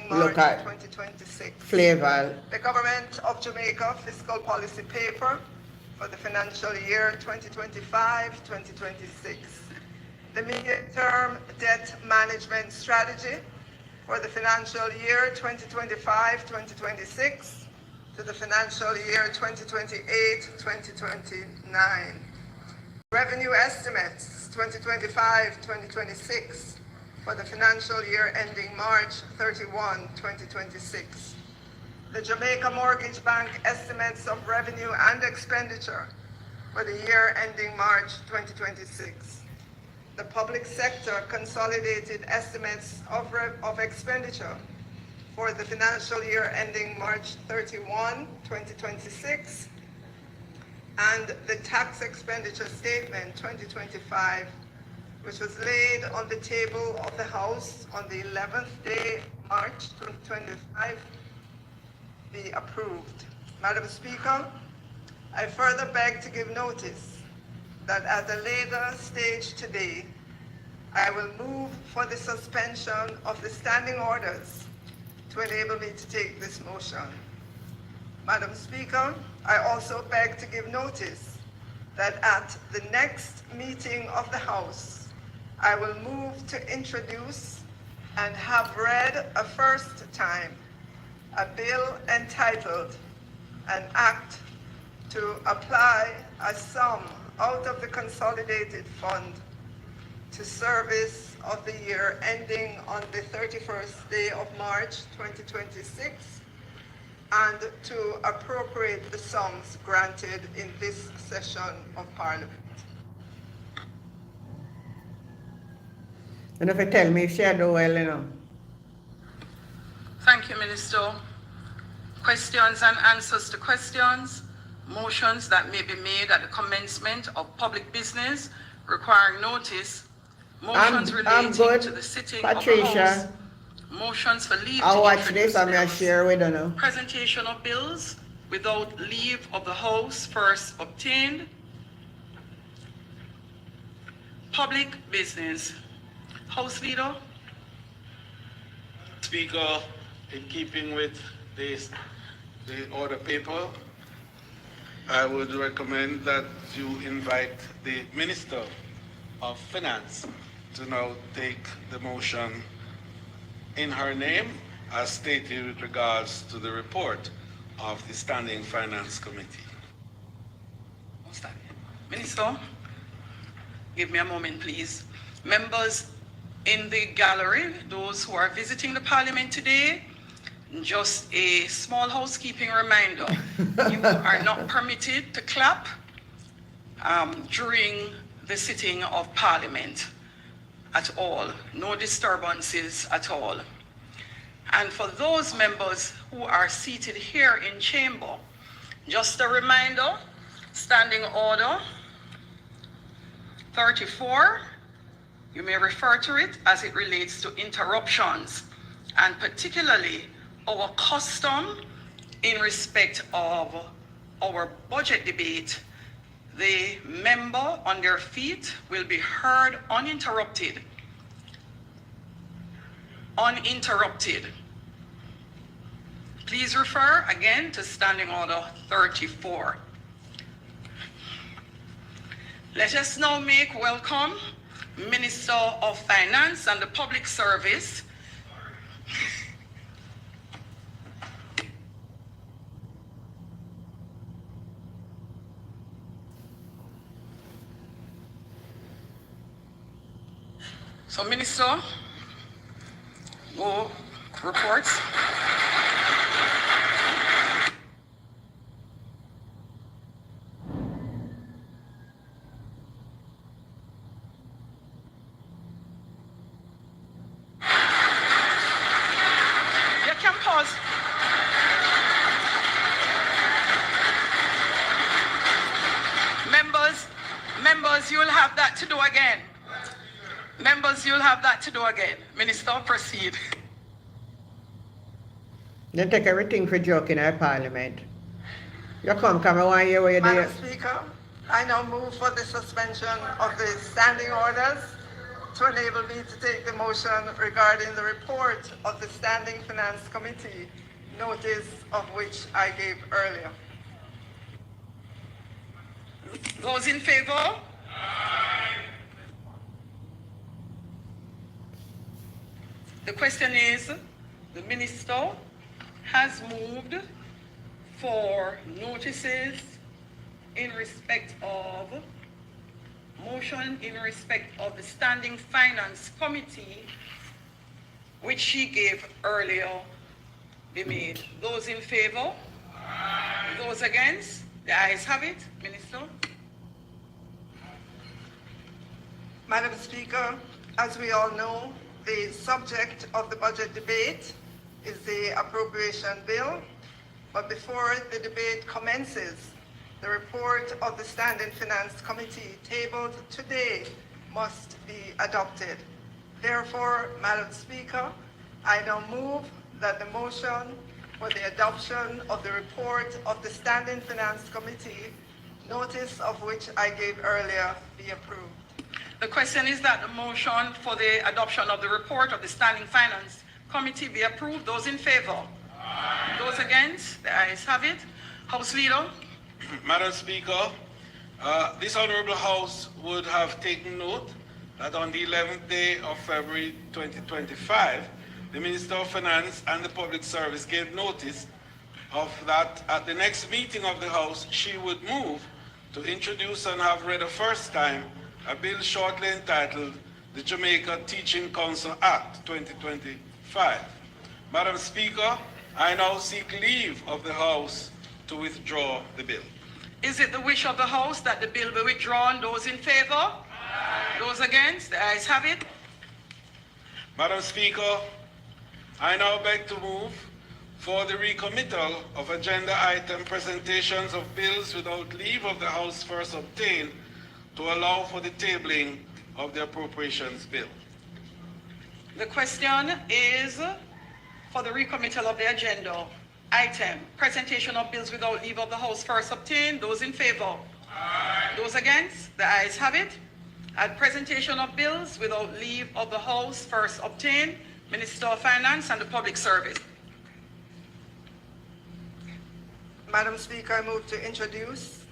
March 2026. Flaval. The Government of Jamaica Fiscal Policy Paper for the financial year 2025-2026. The Medium-Term Debt Management Strategy for the financial year 2025-2026 to the financial year 2028-2029. Revenue estimates 2025-2026 for the financial year ending March 31, 2026. The Jamaica Mortgage Bank estimates of revenue and expenditure for the year ending March 2026. The public sector consolidated estimates of expenditure for the financial year ending March 31, 2026, and the tax expenditure statement 2025, which was laid on the table of the House on the 11th day, March 2025, be approved. Madam Speaker, I further beg to give notice that at a later stage today, I will move for the suspension of the standing orders to enable me to take this motion. Madam Speaker, I also beg to give notice that at the next meeting of the House, I will move to introduce and have read a first time a bill entitled An Act to Apply a Sum out of the Consolidated Fund to service of the year ending on the 31st day of March 2026 and to appropriate the sums granted in this session of Parliament. And if you tell me if she do well, you know. Thank you, Minister. Questions and answers to questions. Motions that may be made at the commencement of public business requiring notice. Motions relating to the sitting Patricia. of the House. Motions for leave I'll to watch introduce this and I'll bills. share with you now. Presentation of bills without leave of the House first obtained. Public business. House Leader. Speaker, in keeping with the order paper, I would recommend that you invite the Minister of Finance to now take the motion in her name as stated with regards to the report of the Standing Finance Committee. Minister, give me a moment, please. Members in the gallery, those who are visiting the Parliament today, just a small housekeeping reminder. You are not permitted to clap during the sitting of Parliament at all. No disturbances at all. And for those members who are seated here in chamber, just a reminder, Standing Order 34, you may refer to it as it relates to interruptions, and particularly our custom in respect of our budget debate. The member on their feet will be heard uninterrupted. Uninterrupted. Please refer again to Standing Order 34. Let us now make welcome Minister of Finance and the Public Service, so Minister, go reports. Members, you'll have that to do again. Members, you'll have that to do again. Minister, proceed. They take everything for joke in our Parliament. You come I want to hear what you do. Madam Speaker, I now move for the suspension of the standing orders to enable me to take the motion regarding the report of the Standing Finance Committee, notice of which I gave earlier. Those in favor? The question is, the minister has moved for notices in respect of, motion in respect of the Standing Finance Committee, which she gave earlier, be made. Those in favor? Those against? The ayes have it. Minister. Madam Speaker, as we all know, the subject of the budget debate is the appropriation bill. But before the debate commences, the report of the Standing Finance Committee tabled today must be adopted. Therefore, Madam Speaker, I now move that the motion for the adoption of the report of the Standing Finance Committee, notice of which I gave earlier, be approved. The question is that the motion for the adoption of the report of the Standing Finance Committee be approved. Those in favor? Those against? The ayes have it. House Leader. Madam Speaker, this Honorable House would have taken note that on the 11th day of February 2025, the Minister of Finance and the Public Service gave notice of that at the next meeting of the House, she would move to introduce and have read a first time a bill shortly entitled the Jamaica Teaching Council Act 2025. Madam Speaker, I now seek leave of the House to withdraw the bill. Is it the wish of the House that the bill be withdrawn? Those in favor? Aye. Those against? The ayes have it. Madam Speaker, I now beg to move for the recommittal of agenda item presentations of bills without leave of the House first obtained to allow for the tabling of the appropriations bill. The question is for the recommittal of the agenda item, presentation of bills without leave of the House first obtained. Those in favor? Aye. Those against? The ayes have it. At presentation of bills without leave of the House first obtained, Minister of Finance and the Public Service. Madam Speaker, I move to introduce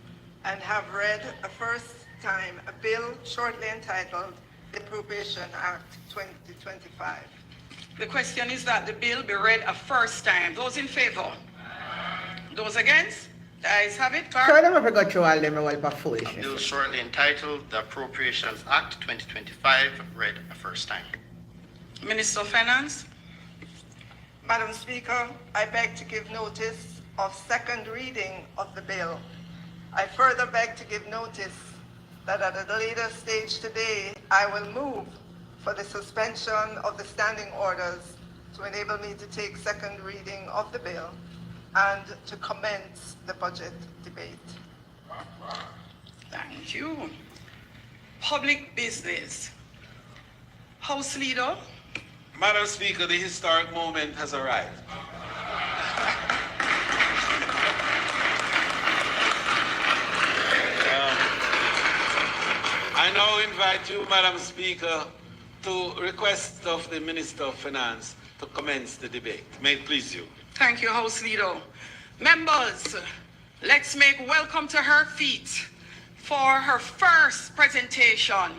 and have read a first time a bill shortly entitled the Appropriation Act 2025. The question is that the bill be read a first time. Those in favor? Those against? The ayes have it. Clerk. So let me go through all them all for A foolishness. bill shortly entitled the Appropriations Act 2025, read a first time. Minister of Finance. Madam Speaker, I beg to give notice of second reading of the bill. I further beg to give notice that at a later stage today, I will move for the suspension of the standing orders to enable me to take second reading of the bill and to commence the budget debate. Thank you. Public business. House Leader. Madam Speaker, the historic moment has arrived. I now invite you, Madam Speaker, to request of the Minister of Finance to commence the debate. May it please you. Thank you, House Leader. Members, let's make welcome to her feet for her first presentation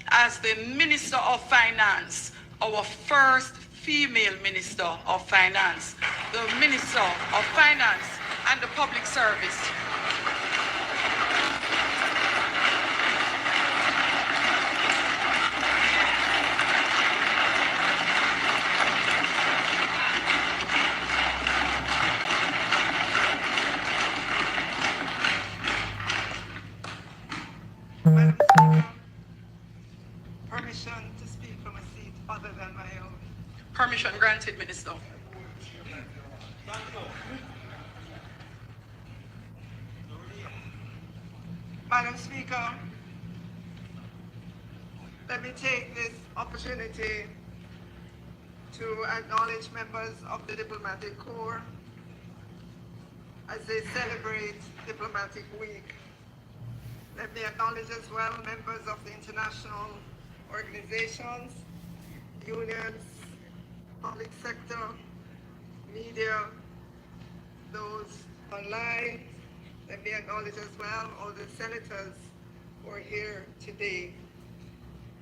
as the Minister of Finance, our first female Minister of Finance, the Minister of Finance and the Public Service. Madam Speaker, permission to speak from a seat other than my own. Permission granted, Minister. Madam Speaker, let me take this opportunity to acknowledge members of the Diplomatic Corps as they celebrate Diplomatic Week. Let me acknowledge as well members of the International organizations, unions, public sector, media, those online. Let me acknowledge as well all the senators who are here today.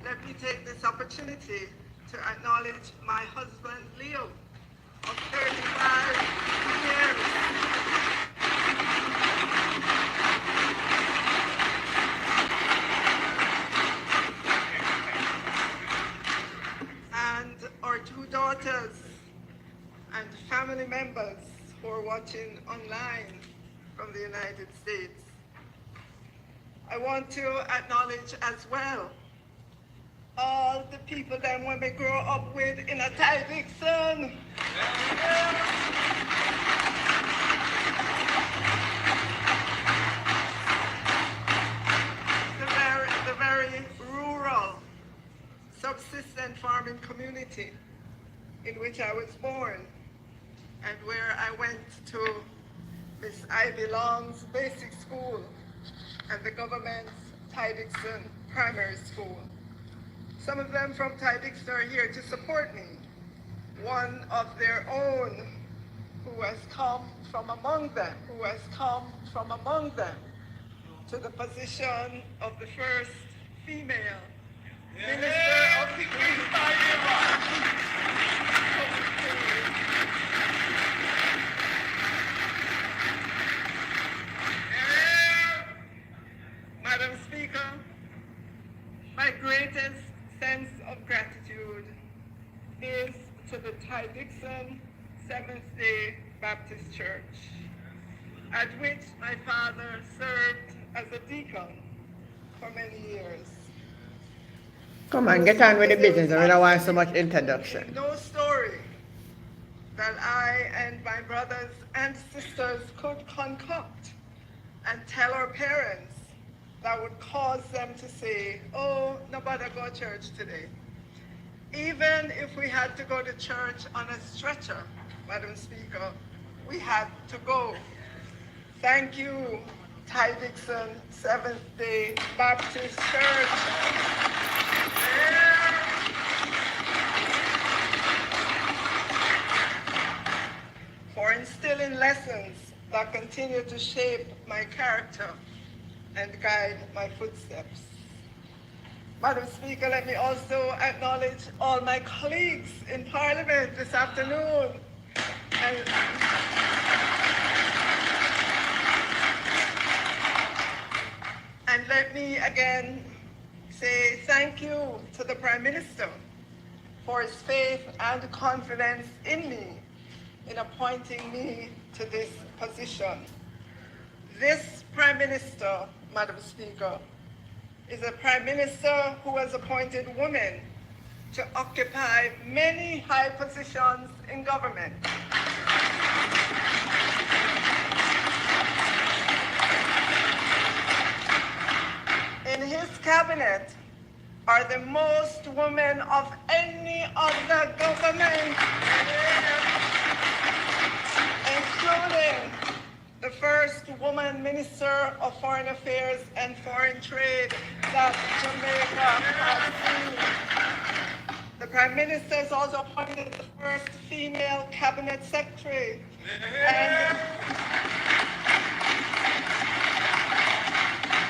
Let me take this opportunity to acknowledge my husband, Leo, of 35 years. And our two daughters and family members who are watching online from the United States. I want to acknowledge as well all the people that when we grow up with in a Ty Dixon. The very rural, subsistent farming community in which I was born and where I went to Miss Ivy Long's basic school and the government's Ty Dixon primary school. Some of them from Ty Dixon are here to support me. One of their own who has come from among them, to the position of the first female Minister of Madam Speaker, my greatest sense of gratitude is to the Ty Dixon Seventh-day Baptist Church, at which my father served as a deacon for many years. Come on, get on with the business. I don't want so much introduction. No story that I and my brothers and sisters could concoct and tell our parents that would cause them to say, oh, nobody go to church today. Even if we had to go to church on a stretcher, Madam Speaker, we had to go. Thank you, Ty Dixon Seventh-day Baptist Church. For instilling lessons that continue to shape my character and guide my footsteps. Madam Speaker, let me also acknowledge all my colleagues in Parliament this afternoon. And let me again say thank you to the Prime Minister for his faith and confidence in me in appointing me to this position. This Prime Minister, Madam Speaker, is a Prime Minister who has appointed women to occupy many high positions in government. In his cabinet are the most women of any other government, including the first woman Minister of Foreign Affairs and Foreign Trade that Jamaica has seen. The Prime Minister has also appointed the first female Cabinet Secretary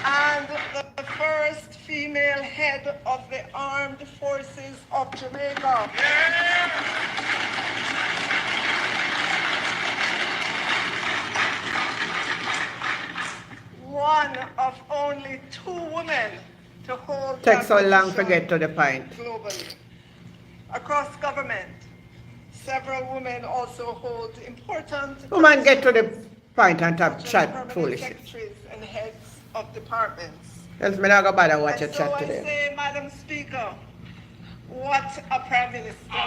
and the first female head of the Armed Forces of Jamaica. One of only 2 women to hold Takes so that long to position get to the point. globally. Across government, several women also hold important Woman, get to the point and stop such as chat permanent foolishness. secretaries and heads of departments. Else me not go bother watch your And so chat I today. say, Madam Speaker, what a Prime Minister.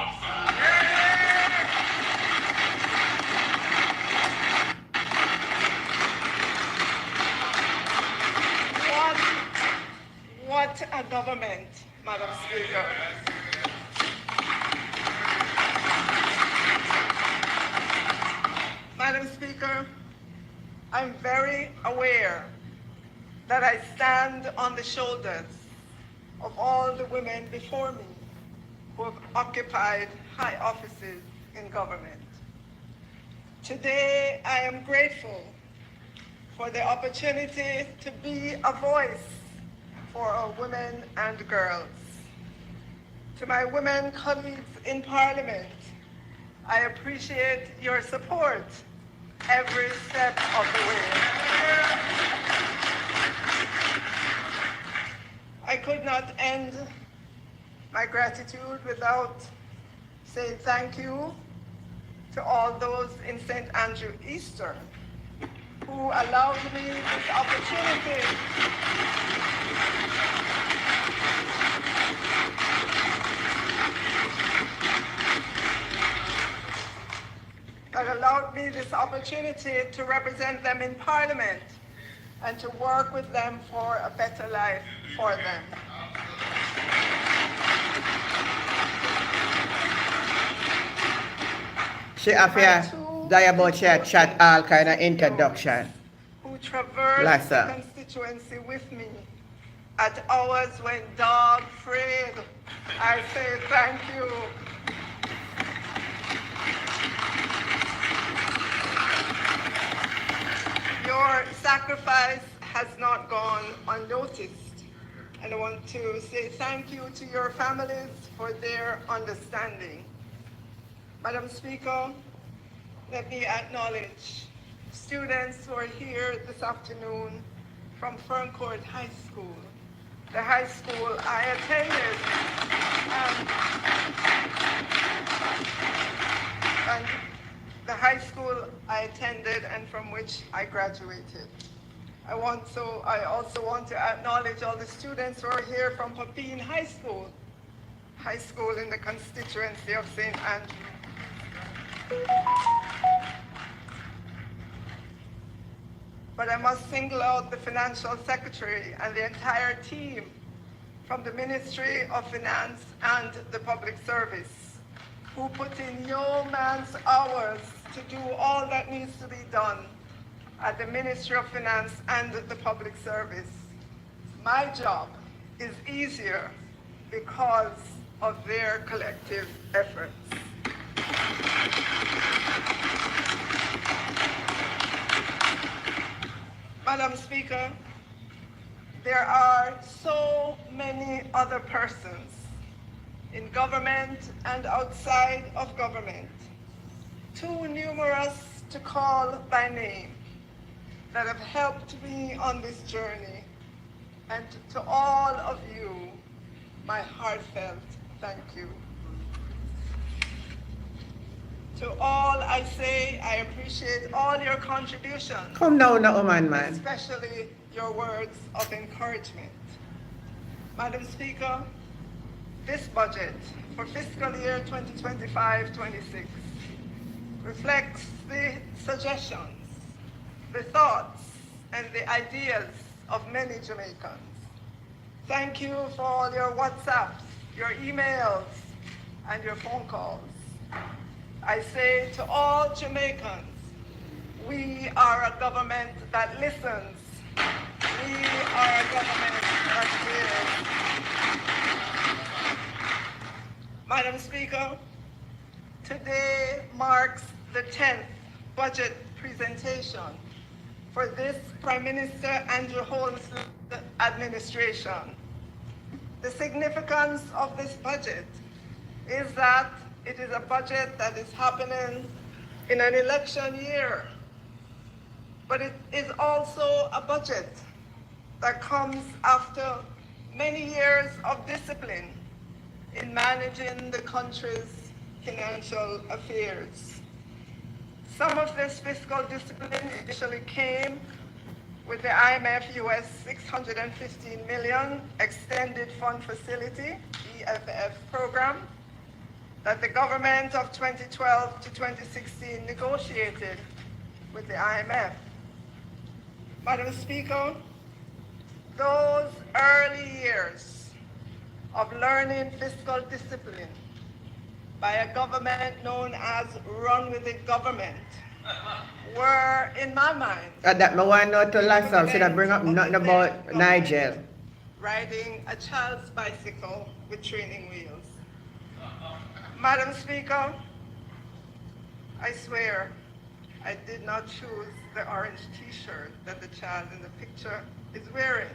What a government, Madam Speaker. Madam Speaker, I'm very aware that I stand on the shoulders of all the women before me who have occupied high offices in government. Today, I am grateful for the opportunity to be a voice for our women and girls. To my women colleagues in Parliament, I appreciate your support every step of the way. I could not end my gratitude without saying thank you to all those in St. Andrew Eastern who allowed me this opportunity to represent them in Parliament and to work with them for a better life for them. She have die about she had chat all kind of introduction. Who traversed Bless the her. constituency with me at hours when dog frayed. I say thank you. Your sacrifice has not gone unnoticed, and I want to say thank you to your families for their understanding. Madam Speaker, let me acknowledge students who are here this afternoon from Ferncourt High School, the high school I attended, and the high school I attended and from which I graduated. I also want to acknowledge all the students who are here from Papine High School in the constituency of St. Andrew. But I must single out the Financial Secretary and the entire team from the Ministry of Finance and the Public Service, who put in no man's hours to do all that needs to be done at the Ministry of Finance and the Public Service. My job is easier because of their collective efforts. Madam Speaker, there are so many other persons in government and outside of government, too numerous to call by name, that have helped me on this journey. And to all of you, my heartfelt thank you. To all I say, I appreciate all your contributions. Come down now, man. Especially your words of encouragement. Madam Speaker, this budget for fiscal year 2025-26 reflects the suggestions, the thoughts, and the ideas of many Jamaicans. Thank you for all your WhatsApps, your emails, and your phone calls. I say to all Jamaicans, we are a government that listens. We are a government that cares. Madam Speaker, today marks the 10th budget presentation for this Prime Minister Andrew Holmes' administration. The significance of this budget is that it is a budget that is happening in an election year, but it is also a budget that comes after many years of discipline in managing the country's financial affairs. Some of this fiscal discipline initially came with the IMF US $615 million Extended Fund Facility, EFF program, that the government of 2012 to 2016 negotiated with the IMF. Madam Speaker, those early years of learning fiscal discipline by a government known as Run With It government were, in my mind, That me want know to last time, should I bring up nothing about Nigel. riding a child's bicycle with training wheels. Madam Speaker, I swear I did not choose the orange t-shirt that the child in the picture is wearing.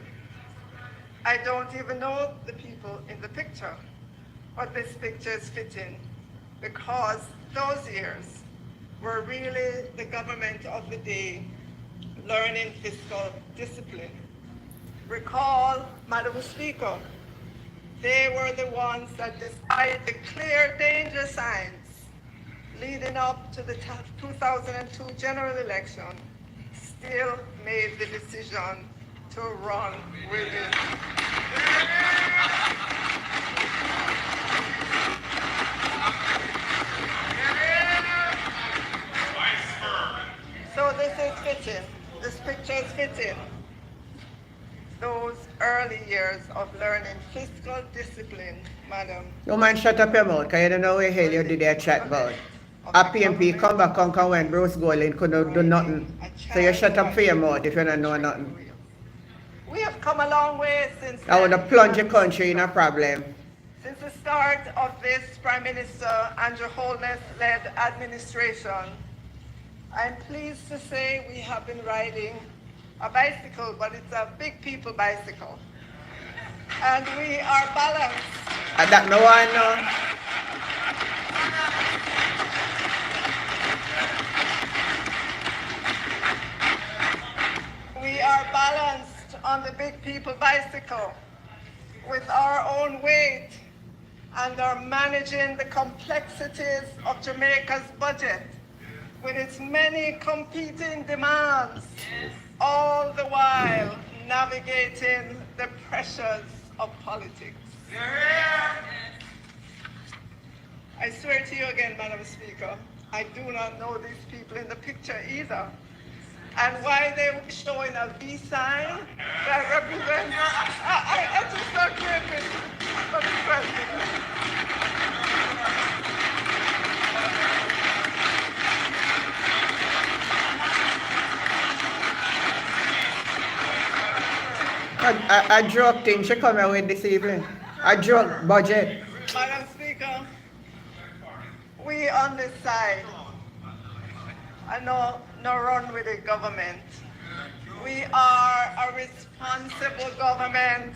I don't even know the people in the picture, but this picture is fitting because those years were really the government of the day learning fiscal discipline. Recall, Madam Speaker, they were the ones that despite the clear danger signs leading up to the 2002 general election, still made the decision to run with it. So this is fitting. This picture is fitting. Those early years of learning fiscal discipline, Madam. No man, shut up your mouth, because you don't know where hell you did that chat about. A PMP come back and when Bruce Golding couldn't do nothing. So you shut up for your mouth if you don't know nothing. We have come a long way since I want to then. plunge your country in a problem. Since the start of this Prime Minister Andrew Holness-led administration, I'm pleased to say we have been riding a bicycle, but it's a big people bicycle. And we are balanced. That no one know. We are balanced on the big people bicycle with our own weight and are managing the complexities of Jamaica's budget with its many competing demands, all the while navigating the pressures of politics. I swear to you again, Madam Speaker, I do not know these people in the picture either. And why they were showing a V sign that represents, I just not grateful for the president. A joke thing she come out with this evening. A joke budget. Madam Speaker, we on this side, I know no run with the government. We are a responsible government.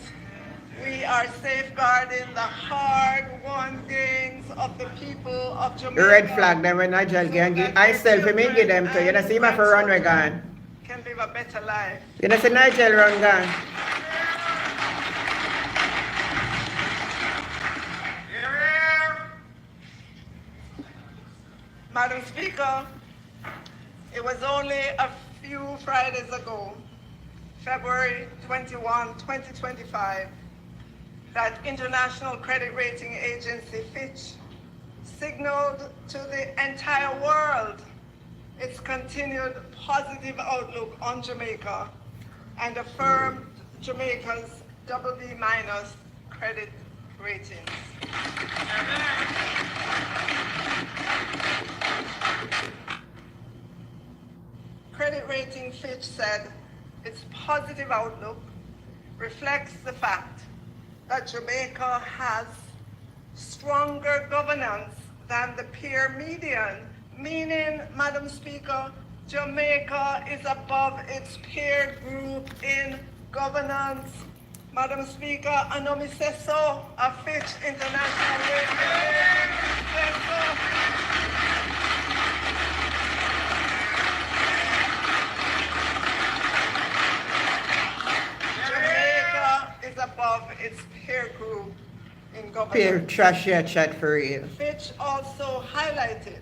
We are safeguarding the hard-won gains of the people of Jamaica. The red flag them when Nigel can give. I selfie me give them to you. You know see my for run we gone. Can live a better life. You know see Nigel run gone. Madam Speaker, it was only a few Fridays ago, February 21, 2025, that international credit rating agency Fitch signaled to the entire world its continued positive outlook on Jamaica and affirmed Jamaica's BB- credit ratings. Credit rating Fitch said its positive outlook reflects the fact that Jamaica has stronger governance than the peer median, meaning, Madam Speaker, Jamaica is above its peer group in governance. Madam Speaker, I know me say so, a Fitch International Rating says so. Above its peer group in government. Peer trash your chat for real. Fitch also highlighted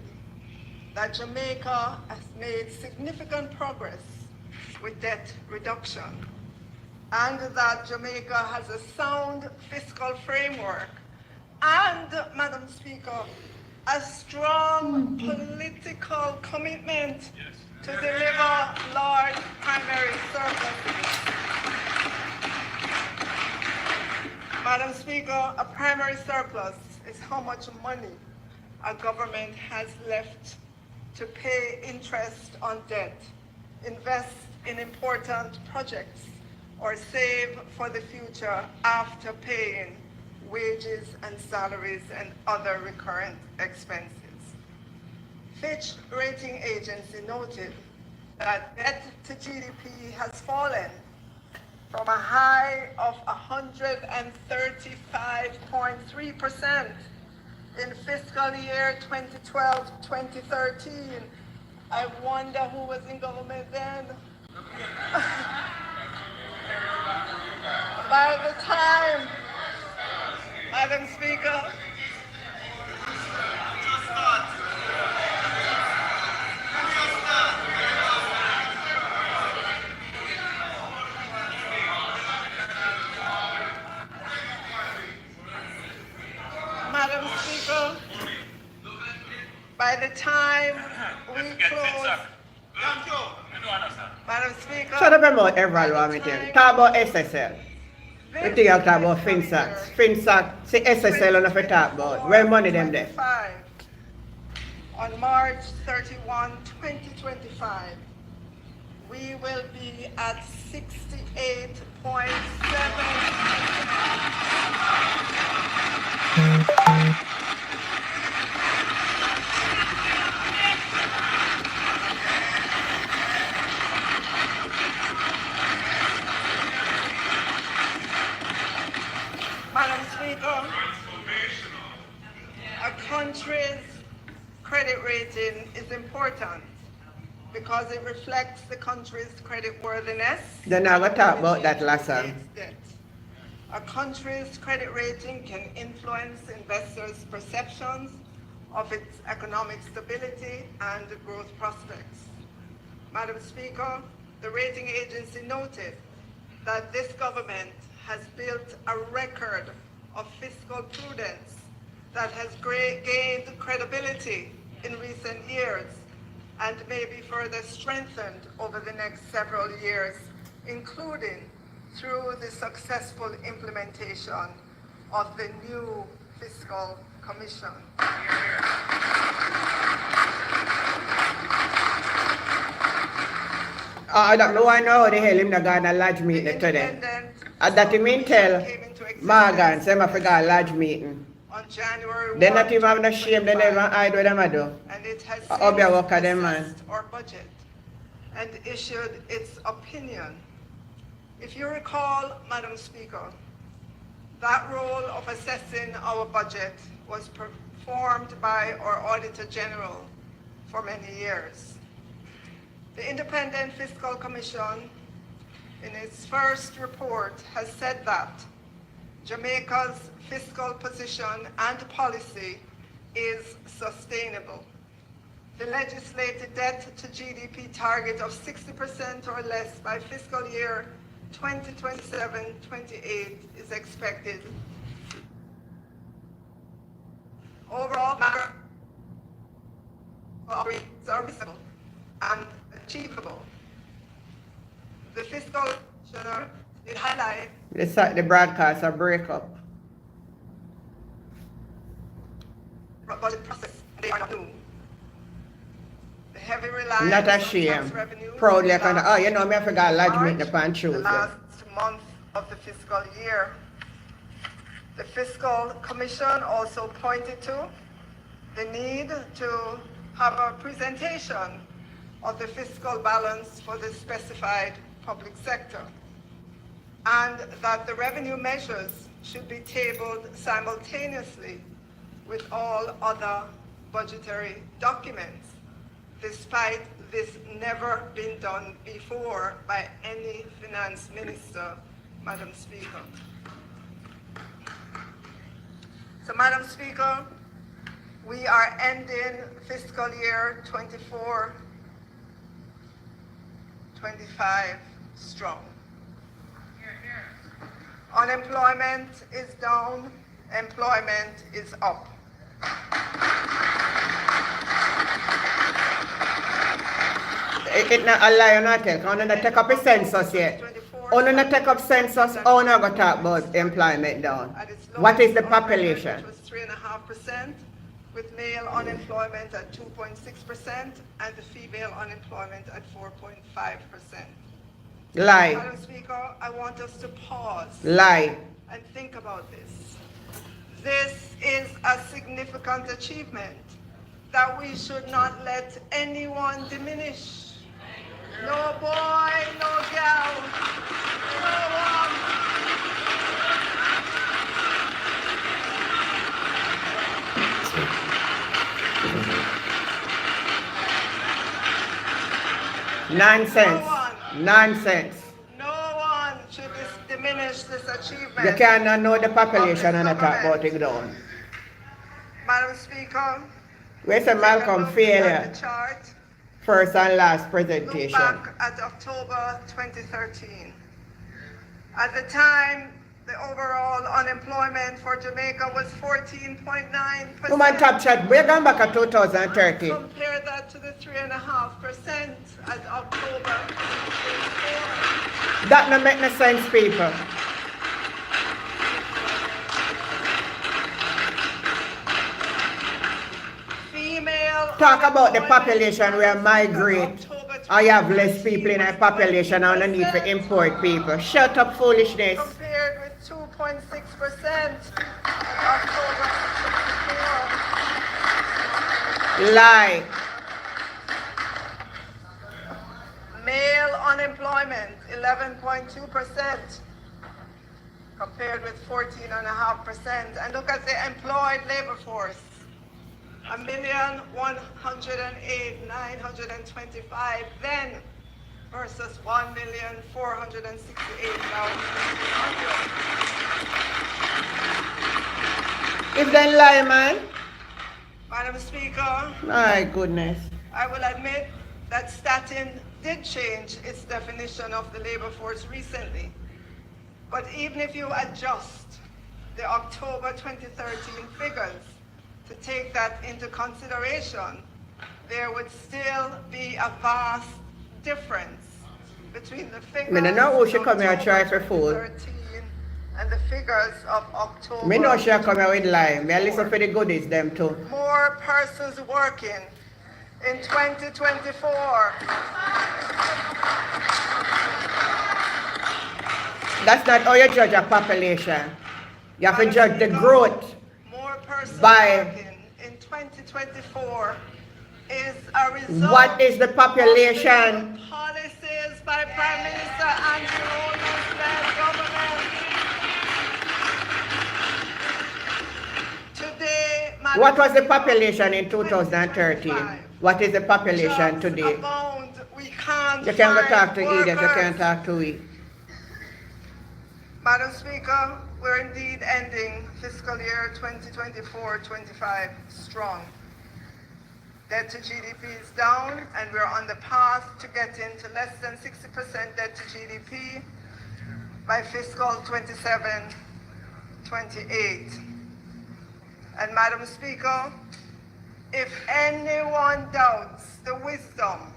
that Jamaica has made significant progress with debt reduction and that Jamaica has a sound fiscal framework and, Madam Speaker, a strong political commitment to deliver large primary surpluses. Madam Speaker, a primary surplus is how much money a government has left to pay interest on debt, invest in important projects, or save for the future after paying wages and salaries and other recurrent expenses. Fitch Rating Agency noted that debt to GDP has fallen from a high of 135.3% in fiscal year 2012-2013. I wonder who was in government then. By the time, Madam Speaker, Madam Speaker, by the time we close, Madam Speaker, Shut up about everyone, me tell you. Talk about SSL. We think you talk about FinSac. FinSac, see SSL on the talk about. Where money them there? On March 31, 2025, we will be at 68.7. Madam Speaker, a country's credit rating is important because it reflects the country's credit worthiness. Then I will talk about that last time. A country's credit rating can influence investors' perceptions of its economic stability and growth prospects. Madam Speaker, the rating agency noted that this government has built a record of fiscal prudence that has gained credibility in recent years and may be further strengthened over the next several years, including through the successful implementation of the new Fiscal Commission. I don't know why now the hell him not gonna large meeting today. That he mean tell Morgan, say I forgot a large meeting. On January 1, They not even have no shame, they never hide what them a do. and it has I hope you work at them, assessed man. our budget and issued its opinion. If you recall, Madam Speaker, that role of assessing our budget was performed by our Auditor General for many years. The Independent Fiscal Commission, in its first report, has said that Jamaica's fiscal position and policy is sustainable. The legislated debt to GDP target of 60% or less by fiscal year 2027-28 is expected. Overall, are reasonable and achievable. The fiscal commissioner did highlight The broadcast a break up. budget process. They are not new. The heavy reliance Not a on shame. tax revenue Proudly I in the can, last oh you know me I forgot a large March, meeting upon the Tuesday. last month of the fiscal year. The Fiscal Commission also pointed to the need to have a presentation of the fiscal balance for the specified public sector, and that the revenue measures should be tabled simultaneously with all other budgetary documents, despite this never been done before by any finance minister, Madam Speaker. So, Madam Speaker, we are ending fiscal year 24-25 strong. Unemployment is down, employment is up. It not a lie or not tell, because I not take up a census yet. Only not take up census, how not going to talk about employment down. At its What is the lowest on record, population? Which was 3.5%, with male unemployment at 2.6% and the female unemployment at 4.5%. Lie. Madam Speaker, I want us to pause Lie. and think about this. This is a significant achievement that we should not let anyone diminish. No boy, no girl, no one. Nonsense. Nonsense. No one should diminish this achievement. You cannot know the population and talk about it down. Madam Speaker, Where's the Malcolm take a look failure? at the chart. First and last Look presentation. back at October 2013. At the time, the overall unemployment for Jamaica was 14.9%. Woman top chat, we're going back at 2013. Compare that to the 3.5% at October 2024. That don't make no sense, people. Female Talk about the unemployment population where migrate. I have less people in a population and I need to import people. Shut up, foolishness. compared with 2.6% at October 2024. Lie. Male unemployment, 11.2%, compared with 14.5%. And look at the employed labor force, 1,108,925 then versus 1,468,800. If they lie, man. Madam Speaker, My goodness. I will admit that statin did change its definition of the labor force recently. But even if you adjust the October 2013 figures to take that into consideration, there would still be a vast difference between the figures I know who she of come here try October for food. 2013 and the figures of October. Me know she come here with lie. Me a listen for the goodies them too. More persons working in 2024. That's not how you judge a population. You have to judge the growth. More persons by- working in 2024 is a result What is the of population? the policies by Prime Minister Andrew Olo's led government. Today, Madam What was the Speaker, population in 2013? What is the population jobs today? abound. We can't You can't go find talk to idiots, you workers. can't talk to we. Madam Speaker, we're indeed ending fiscal year 2024-25 strong. Debt to GDP is down, and we're on the path to getting to less than 60% debt to GDP by fiscal 27-28. And Madam Speaker, if anyone doubts the wisdom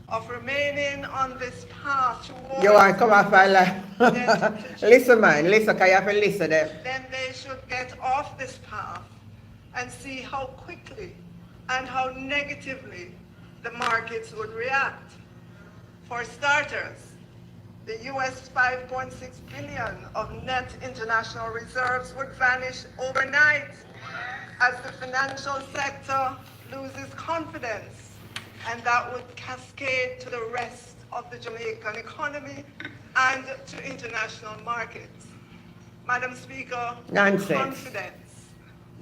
of remaining on this path towards You want to come off and lie? Listen, man, listen, because you have to listen them. then they should get off this path and see how quickly and how negatively the markets would react. For starters, the US 5.6 billion of net international reserves would vanish overnight as the financial sector loses confidence, and that would cascade to the rest of the Jamaican economy and to international markets. Madam Speaker, Nonsense. confidence,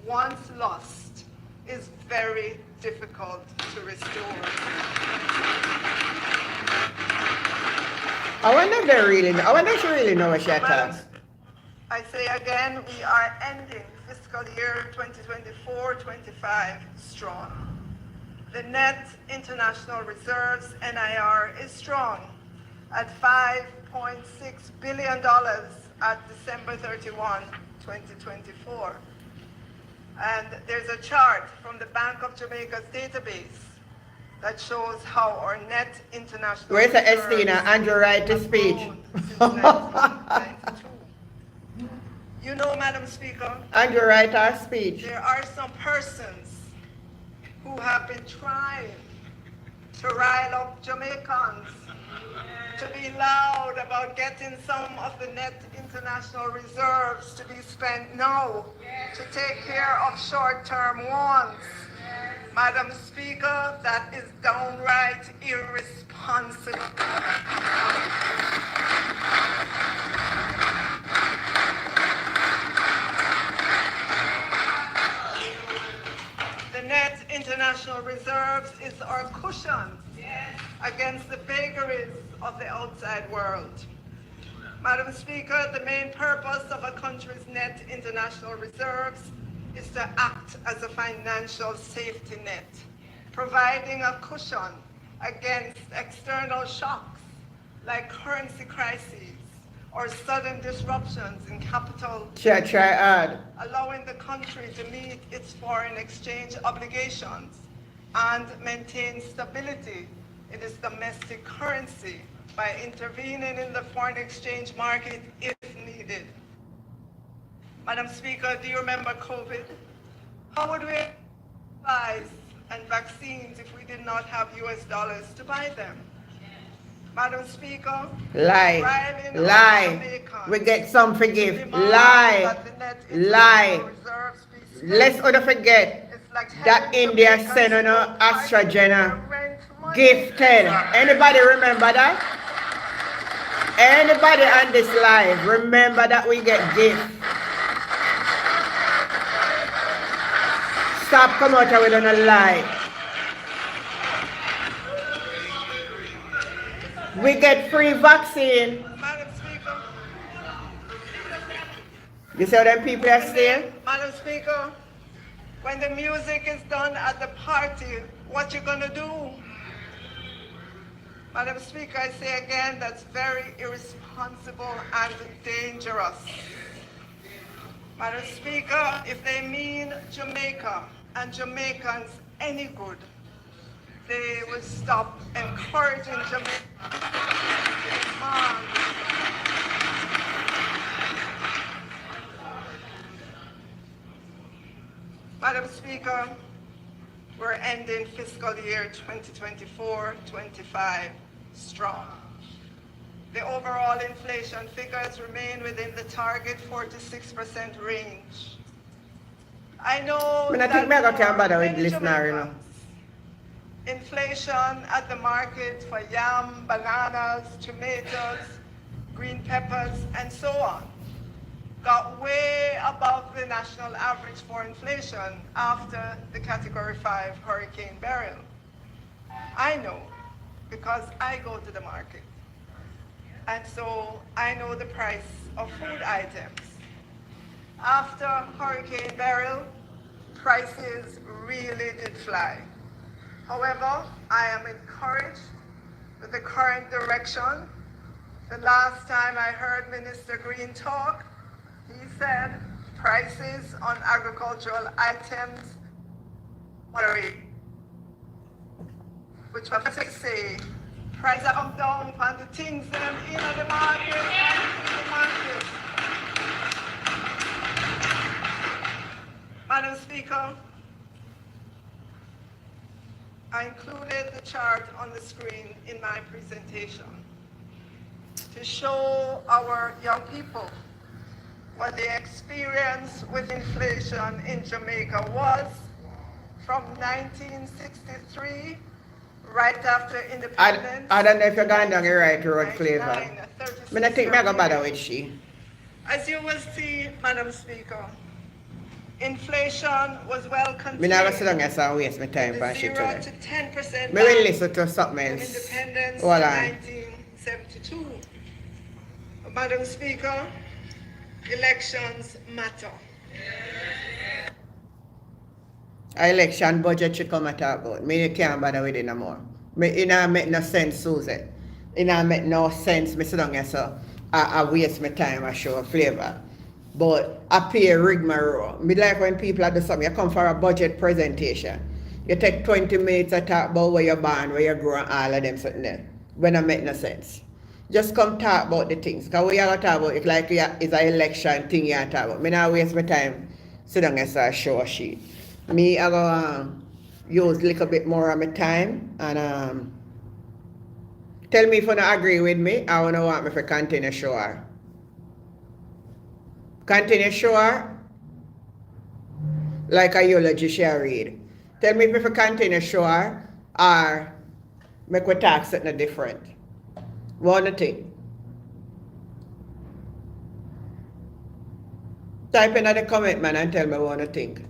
once lost, is very difficult to restore. I wonder if they really know. I wonder if she really know what she Madam, talks. I say again, we are ending fiscal year 2024-25 strong. The net international reserves, NIR, is strong at $5.6 billion at December 31, 2024. And there's a chart from the Bank of Jamaica's database that shows how our net international Where's the reserves Estina? Andrew write the have speech. grown since 1992. You know, Madam Speaker, Andrew write our speech. there are some persons who have been trying to rile up Jamaicans, to be loud about getting some of the net international reserves to be spent now, to take care of short-term wants. Madam Speaker, that is downright irresponsible. The net international reserves is our cushion against the vagaries of the outside world. Madam Speaker, the main purpose of a country's net international reserves is to act as a financial safety net, providing a cushion against external shocks like currency crises or sudden disruptions in capital, allowing the country to meet its foreign exchange obligations and maintain stability in its domestic currency by intervening in the foreign exchange market if needed. Madam Speaker, do you remember COVID? How would we buy and vaccines if we did not have US dollars to buy them? Madam Speaker, lie. We get some forgive. Lie. Let's not forget that India sent on AstraZeneca gifted. Anybody remember that? Anybody on this live remember that we get gifts? Stop come out with on a lie. We get free vaccine. Madam Speaker. You see how them people are saying? Madam Speaker, when the music is done at the party, what you gonna do? Madam Speaker, I say again, that's very irresponsible and dangerous. Madam Speaker, if they mean Jamaica and Jamaicans any good, they would stop encouraging Jamaica. Madam Speaker, we're ending fiscal year 2024-25 strong. The overall inflation figures remain within the target 4-6% range. I know I think that I can't bother with many listener, Jamaicans, inflation at the market for yam, bananas, tomatoes, green peppers, and so on, got way above the national average for inflation after the Category 5 Hurricane Beryl. I know because I go to the market. And so I know the price of food items. After Hurricane Beryl, prices really did fly. However, I am encouraged with the current direction. The last time I heard Minister Green talk, he said prices on agricultural items moderate, which was to say prices come down on the things them in the market and in the market. Madam Speaker, I included the chart on the screen in my presentation to show our young people what the experience with inflation in Jamaica was from 1963, right after independence. I don't know if you're going down the right road, Flaval. I think I'm going to bother with she. As you will see, Madam Speaker, inflation was well contained. I never sit down here and waste my time on shit 0 today. to 10% I will listen to something else. Independence Hold in on. 1972. Madam Speaker, elections matter. Election budget should come at about. Me can't bother with it no more. It don't make no sense, Susan. It don't make no sense. Me sit down here so I waste my time I show a flavor. But I pay rigmarole. Me like when people do something, you come for a budget presentation. You take 20 minutes to talk about where you're born, where you grow, and all of them something there. When it make no sense. Just come talk about the things. Because we are talk about it like it's an election thing you talk about. Me not waste my time sit down and show a sheet. Me I go use a little bit more of my time and tell me if you don't agree with me or you don't want me to continue sure. Continue sure like a eulogy shall read. Tell me if you continue sure or make we talk something different. What do you think? Type in the comment, man, and tell me what you think.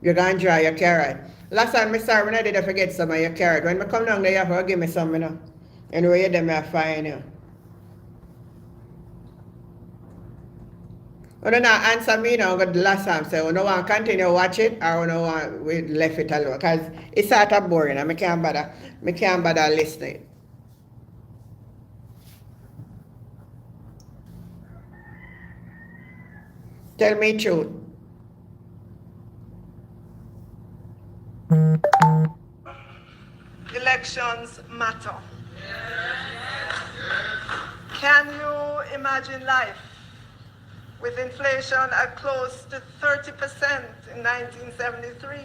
You're going to dry your carrot. Last time I sorry when I did I forget some of your carrot. When I come down there, you have to give me some, you know. Anyway, you them I find you. You don't answer me now, but the last time say, you don't want to continue watch it or you don't want we left it alone. Because it's sort of boring and I can't bother listening. Tell me truth. Elections matter. Can you imagine life with inflation at close to 30% in 1973,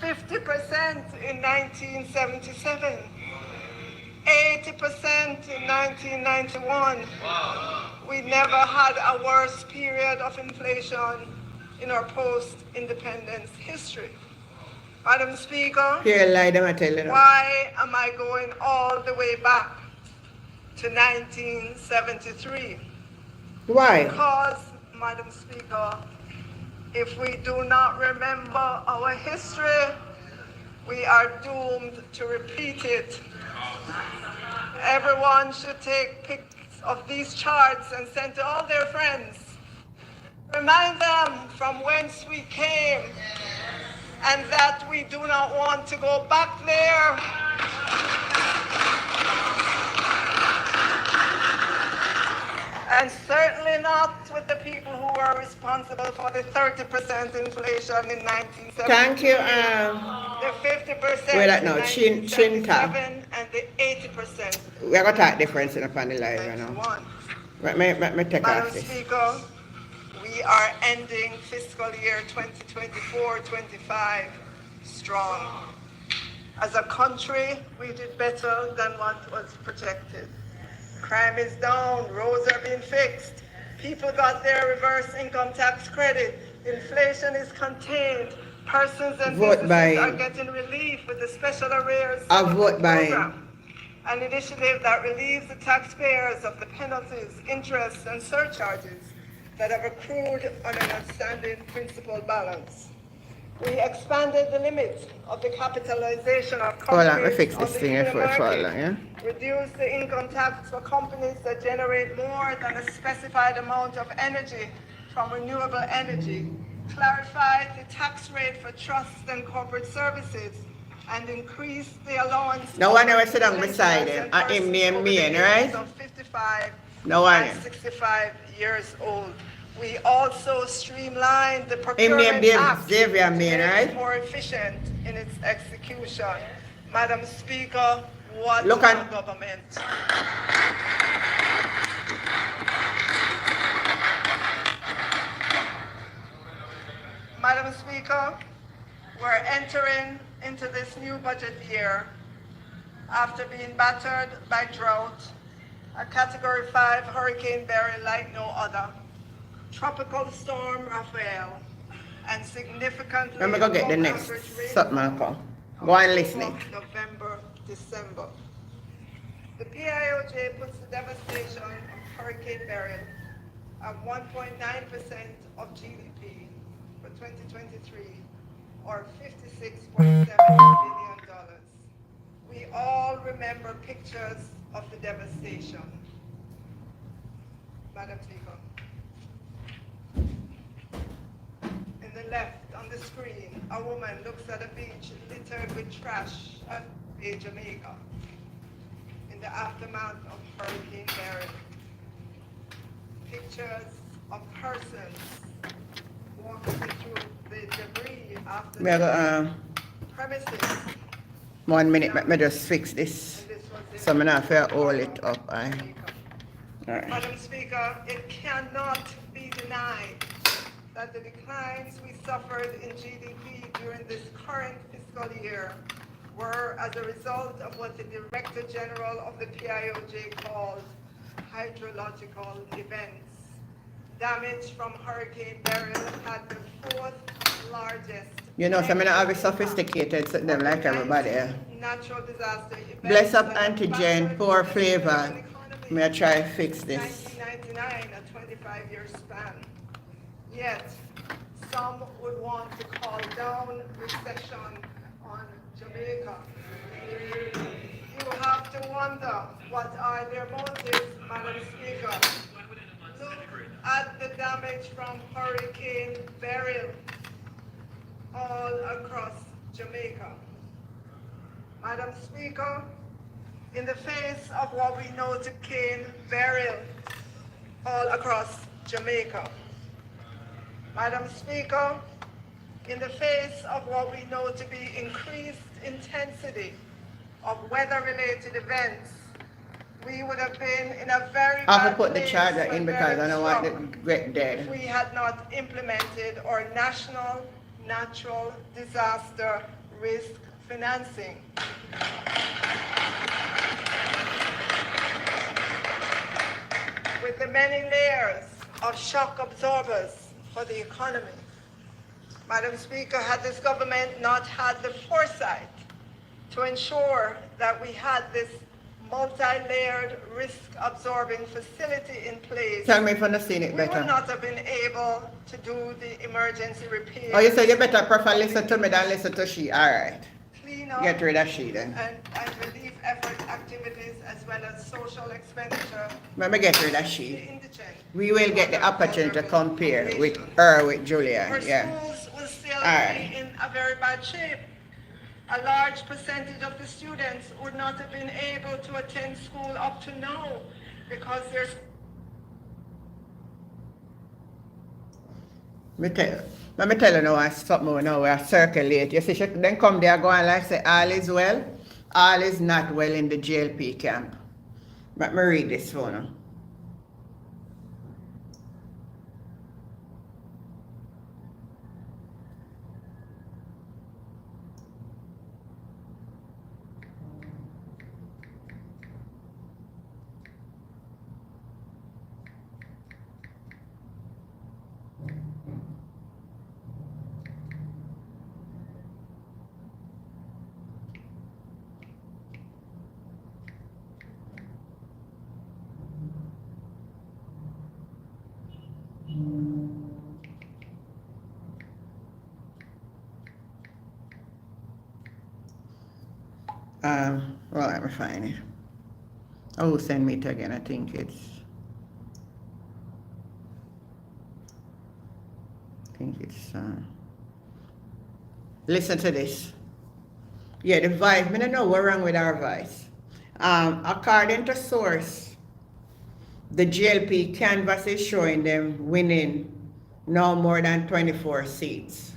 50% in 1977, 80% in 1991? We never had a worse period of inflation in our post-independence history. Madam Speaker, Here, lie them I tell you. why am I going all the way back to 1973? Why? Because, Madam Speaker, if we do not remember our history, we are doomed to repeat it. Everyone should take pics of these charts and send to all their friends. Remind them from whence we came and that we do not want to go back there. And certainly not with the people who were responsible for the 30% inflation in 1970. Thank you, The 50% wait, in no, 1977 and the 80% we are going to talk difference in the panel live, you know. 91. Me take Madam off this. Speaker, we are ending fiscal year 2024-25 strong. As a country, we did better than what was projected. Crime is down, roads are being fixed, people got their reverse income tax credit, inflation is contained, persons and businesses are getting relief with the special arrears program, an initiative that relieves the taxpayers of the penalties, interest, and surcharges that have accrued on an outstanding principal balance. We expanded the limits of the capitalization of companies on the union market, reduced the income tax for companies that generate more than a specified amount of energy from renewable energy, clarified the tax rate for trusts and corporate services, and increased the allowance. No one ever sit down beside him. I him name me, right? Of 55 no one. and 65 years old. We also streamlined the procurement act to make it more efficient in its execution. Madam Speaker, what Look a government. Madam Speaker, we're entering into this new budget year after being battered by drought, a Category 5 Hurricane Barry like no other, Tropical Storm Raphael, and significantly let me go get the next something I call. Go on listening. November, December. The PIOJ puts the devastation of Hurricane Barry at 1.9% of GDP for 2023, or $56.7 billion. We all remember pictures of the devastation. Madam Speaker. In the left on the screen, a woman looks at a beach littered with trash at Jamaica in the aftermath of Hurricane Barry. Pictures of persons walking through the debris after the premises. 1 minute, let me just fix this. So I'm not fair hold it up. All right. Madam Speaker, it cannot be denied that the declines we suffered in GDP during this current fiscal year were as a result of what the Director General of the PIOJ called hydrological events. Damage from Hurricane Beryl had the fourth largest. You know, so I'm not have a negative sophisticated impact them of like the everybody. 19 natural disaster events Bless up that Auntie have Jane, battered poor the Flaval. American economy May I try to fix since this? 1999, a 25-year span. Yet, some would want to call down recession on Jamaica. You have to wonder, what are their motives, Madam Speaker? Look at the damage from Hurricane Beryl all across Jamaica. Madam Speaker, in the face of what we know to Hurricane Beryl all across Jamaica. Madam Speaker, in the face of what we know to be increased intensity of weather-related events, we would have been in a very I have bad to put the place charger for in because I don't want very it to get if dead. we had not implemented our national natural disaster risk financing. With the many layers of shock absorbers for the economy. Madam Speaker, had this government not had the foresight to ensure that we had this multi-layered risk-absorbing facility in place, Tell me if I've seen it we would better. not have been able to do the emergency repairs. Oh, you say you better prefer listen to me than listen to she. All right. Clean up Get rid of she then. and relief effort activities as well as social expenditure Let me get rid of to she. the indigent. We will get the opportunity to vulnerable compare with population. her with Julia. Our Yeah. schools will still Alright. be in a very bad shape. A large percentage of the students would not have been able to attend school up to now because there's Let me tell you now something now we are circulate. You see, she then come there go and like say all is well. All is not well in the JLP camp. Let me read this one. Well, let me find it. Oh, send me it again. I think it's. Listen to this. Yeah, the vice. I don't know what's wrong with our vice. According to source, the GLP canvas is showing them winning no more than 24 seats.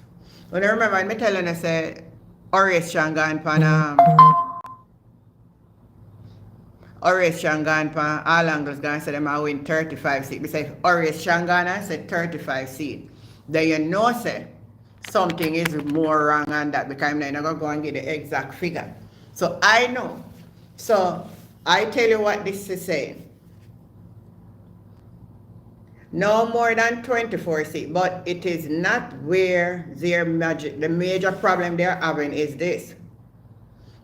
When I remember, I'm telling you, say, Horace Shangan pan all angles gonna say them I win 35 seats. We say Horace Shangan said 35 seats. Then you know say something is more wrong than that because I'm not gonna go and get the exact figure. So I know. So I tell you what this is saying. No more than 24 seats, but it is not where the major problem they're having is this.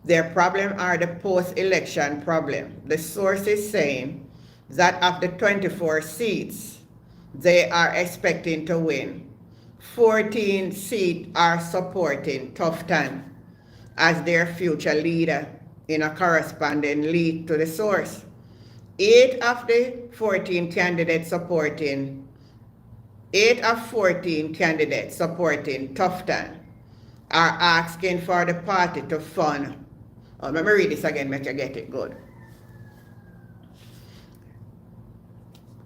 Their problem are the post-election problem. The source is saying that of the 24 seats, they are expecting to win. 14 seats are supporting Tufton as their future leader in a corresponding lead to the source. 8 of the 14 candidates supporting Tufton are asking for the party to fund. Oh, let me read this again, make you get it good.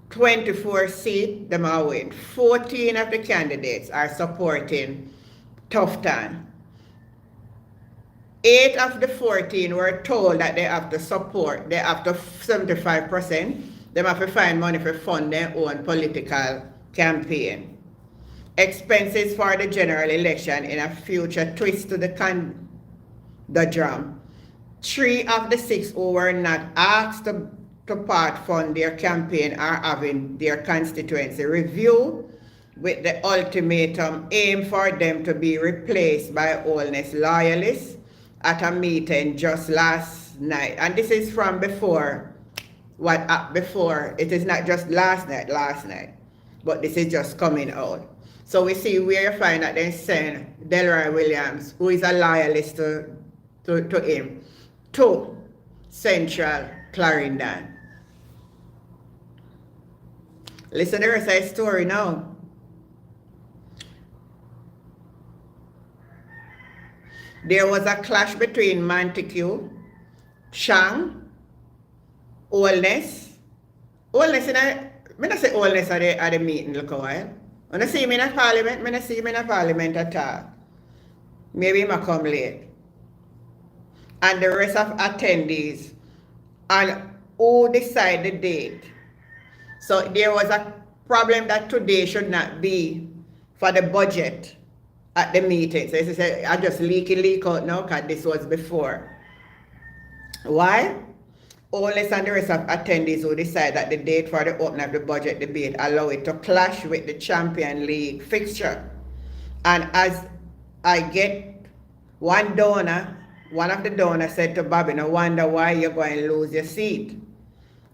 24 seats, them are win. 14 of the candidates are supporting Tufton. 8 of the 14 were told that they have to support, they have to 75% Them have to find money for fund their own political campaign. Expenses for the general election in a future twist to the drum. 3 of the 6 who were not asked to part fund their campaign are having their constituency review with the ultimatum aim for them to be replaced by Holness loyalists at a meeting just last night. And this is from before before. It is not just last night, but this is just coming out. So we see where you find that they send Delroy Williams, who is a loyalist to him, to Central Clarendon. Listen to the rest of the story now. There was a clash between Montague, Chang, Holness. Holness in a, I don't say Holness at the meeting, look a while. When I see him in a parliament, I see him in a parliament at all. Maybe he might come late. And the rest of attendees, and who decide the date. So there was a problem that today should not be for the budget at the meeting. So they say, I just leak out now because this was before. Why? Holness and the rest of attendees who decide that the date for the opening of the budget debate allow it to clash with the Champion League fixture. And as I get one donor, one of the donors said to Bobby, no wonder why you're going to lose your seat.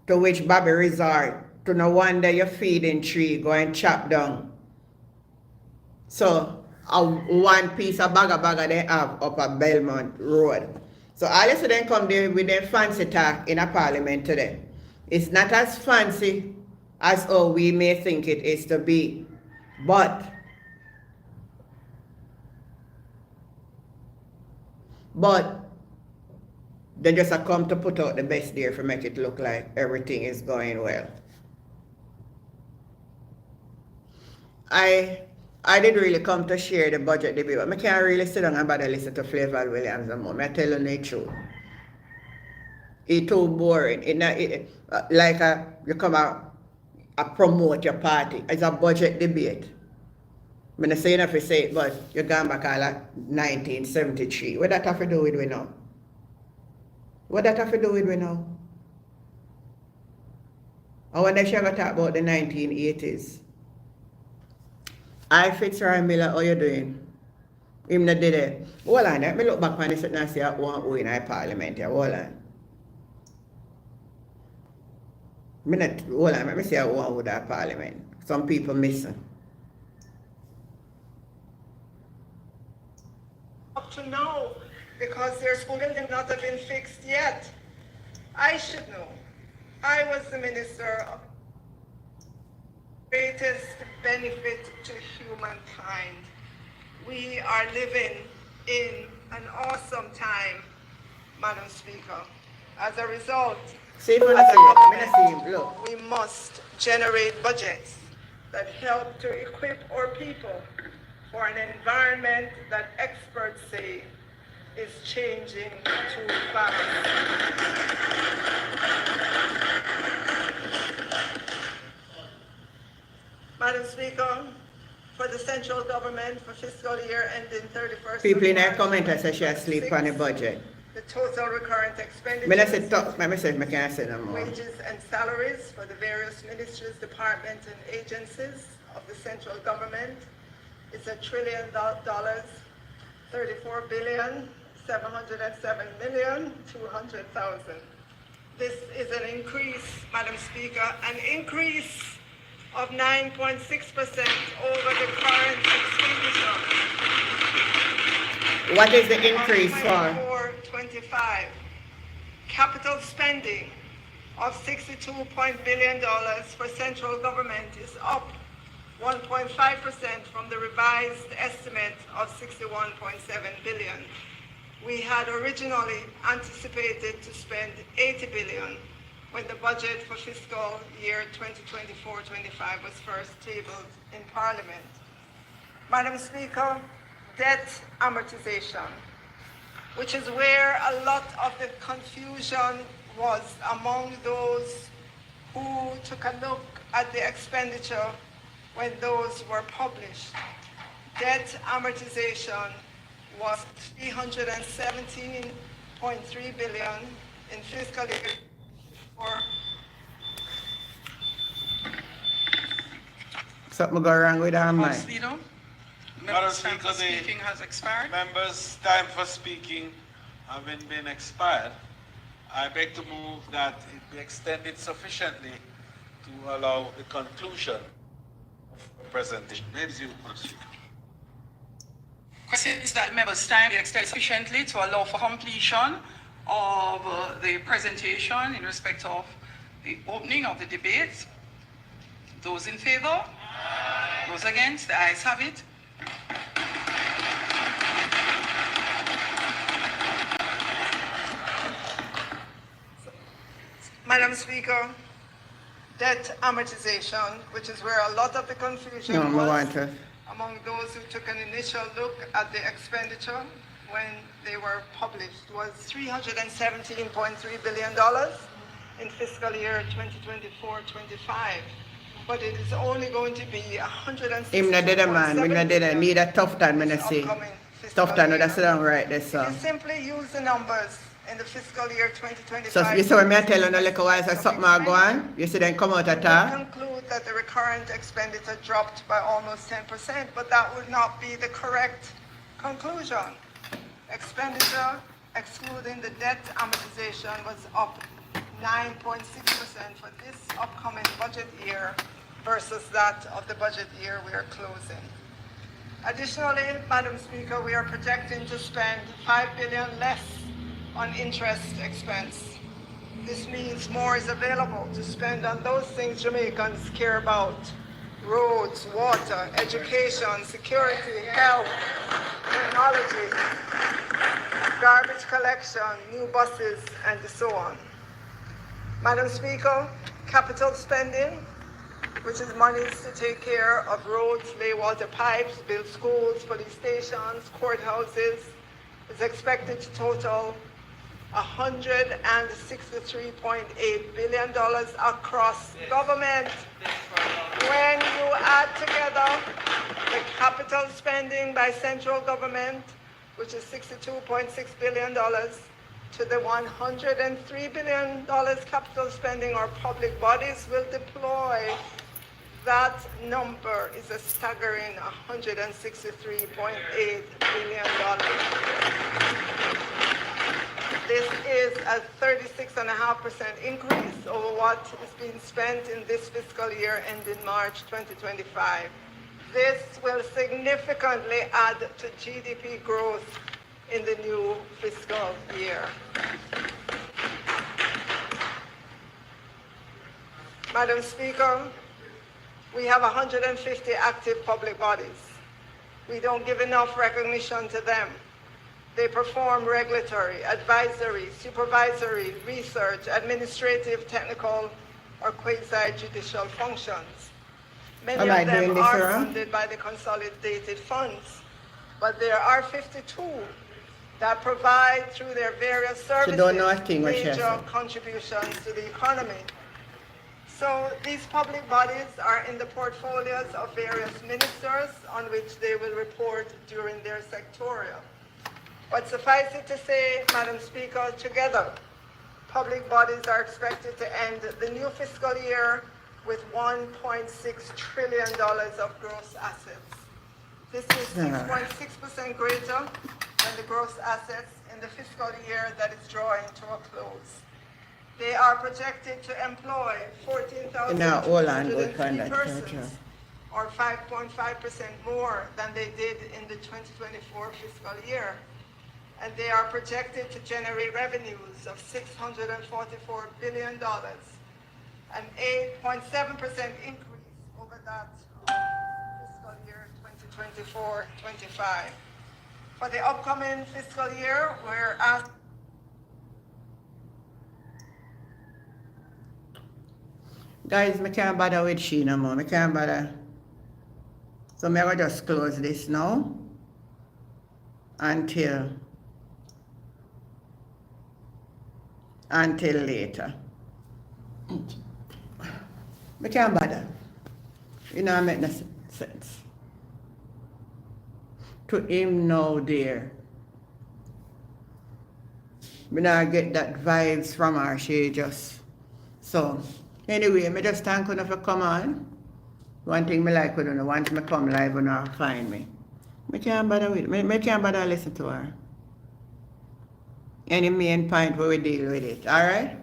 To which Bobby resort to no wonder your feeding tree going chop down. So one piece of bagger they have up at Belmont Road. So all you see them come there with their fancy talk in a parliament today. It's not as fancy as how we may think it is to be. But they just have come to put out the best there to make it look like everything is going well. I did really come to share the budget debate, but I can't really sit down and bother listen to Flaval Williams no more. I tell you the truth. It's too boring. You come out promote your party. It's a budget debate. I'm not saying if you say it, but you're going back all at 1973. What that have to do with we now? What that have to do with we now? I wonder if you ever talk about the 1980s. I Fitzroy Miller, how you doing? Him not did it. Hold on, let me look back on this and see one who in our parliament here. Hold on. Hold on, let me see one with our parliament. Some people missing. Up to now, because their school building not have been fixed yet. I should know. I was the minister of greatest benefit to humankind. We are living in an awesome time, Madam Speaker. As a result, we must generate budgets that help to equip our people for an environment that experts say is changing too fast. Madam Speaker, for the central government for fiscal year ending 31st. People in our comment say she asleep on the budget. The total recurrent expenditure. I can't say no more. Wages and salaries for the various ministries, departments, and agencies of the central government is $1 trillion, 34,707,200,000. This is an increase, Madam Speaker, an increase of 9.6% over the current expenditure. What is the increase for? 24-25. Capital spending of $62 billion for central government is up 1.5% from the revised estimate of $61.7 billion. We had originally anticipated to spend $80 billion when the budget for fiscal year 2024-25 was first tabled in Parliament. Madam Speaker, debt amortization, which is where a lot of the confusion was among those who took a look at the expenditure when those were published. Debt amortization was 317.3 billion in fiscal year 4. Something go wrong with our House mind. Leader, Madam members' time for Speaker, speaking has expired. members' time for speaking having been expired, I beg to move that it be extended sufficiently to allow the conclusion of the presentation. Ladies and gentlemen. Question is that members' time be extended sufficiently to allow for completion of the presentation in respect of the opening of the debate. Those in favor? Those against? The ayes have it. Madam Speaker, debt amortization, which is where a lot of the confusion No, I was want to. among those who took an initial look at the expenditure when they were published, was $317.3 billion in fiscal year 2024-25. But it is only going to be Him not did a man, we not did a need a tough time, when I say. Tough time, that's down right there, If so. you simply use the numbers in the fiscal year 2025. So you see what me I tell you, no little while, so something I go on, you see them come out at We all. conclude that the recurrent expenditure dropped by almost 10%, but that would not be the correct conclusion. Expenditure, excluding the debt amortization, was up 9.6% for this upcoming budget year versus that of the budget year we are closing. Additionally, Madam Speaker, we are projecting to spend $5 billion less on interest expense. This means more is available to spend on those things Jamaicans care about: roads, water, education, security, health, technology, garbage collection, new buses, and so on. Madam Speaker, capital spending, which is monies to take care of roads, lay water pipes, build schools, police stations, courthouses, is expected to total $163.8 billion across government. When you add together the capital spending by central government, which is $62.6 billion, to the $103 billion capital spending our public bodies will deploy, that number is a staggering $163.8 billion. This is a 36.5% increase over what is being spent in this fiscal year ending March 2025. This will significantly add to GDP growth in the new fiscal year. Madam Speaker, we have 150 active public bodies. We don't give enough recognition to them. They perform regulatory, advisory, supervisory, research, administrative, technical, or quasi-judicial functions. Many of them are funded by the consolidated funds, but there are 52 that provide through their various services major contributions to the economy. So these public bodies are in the portfolios of various ministers on which they will report during their sectorial. But suffice it to say, Madam Speaker, together, public bodies are expected to end the new fiscal year with $1.6 trillion of gross assets. This is 6.6% greater than the gross assets in the fiscal year that is drawing to a close. They are projected to employ 14,250 persons, or 5.5% more than they did in the 2024 fiscal year. And they are projected to generate revenues of $644 billion, an 8.7% increase over that of fiscal year 2024-25. For the upcoming fiscal year, we're asking guys, I can't bother with she no more. I can't bother. So I'm going to just close this now until later. I can't bother. It not make no sense. To him now there. Me not get that vibes from her, she just, so, anyway, me just thank you for come on. One thing me like with you, once me come live, you know, find me. Me can't bother with, me can't bother listen to her. Any main point where we deal with it, alright?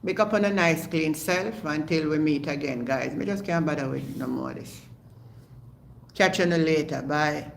Make up on a nice clean self until we meet again, guys. Me just can't bother with no more of this. Catch you later, bye.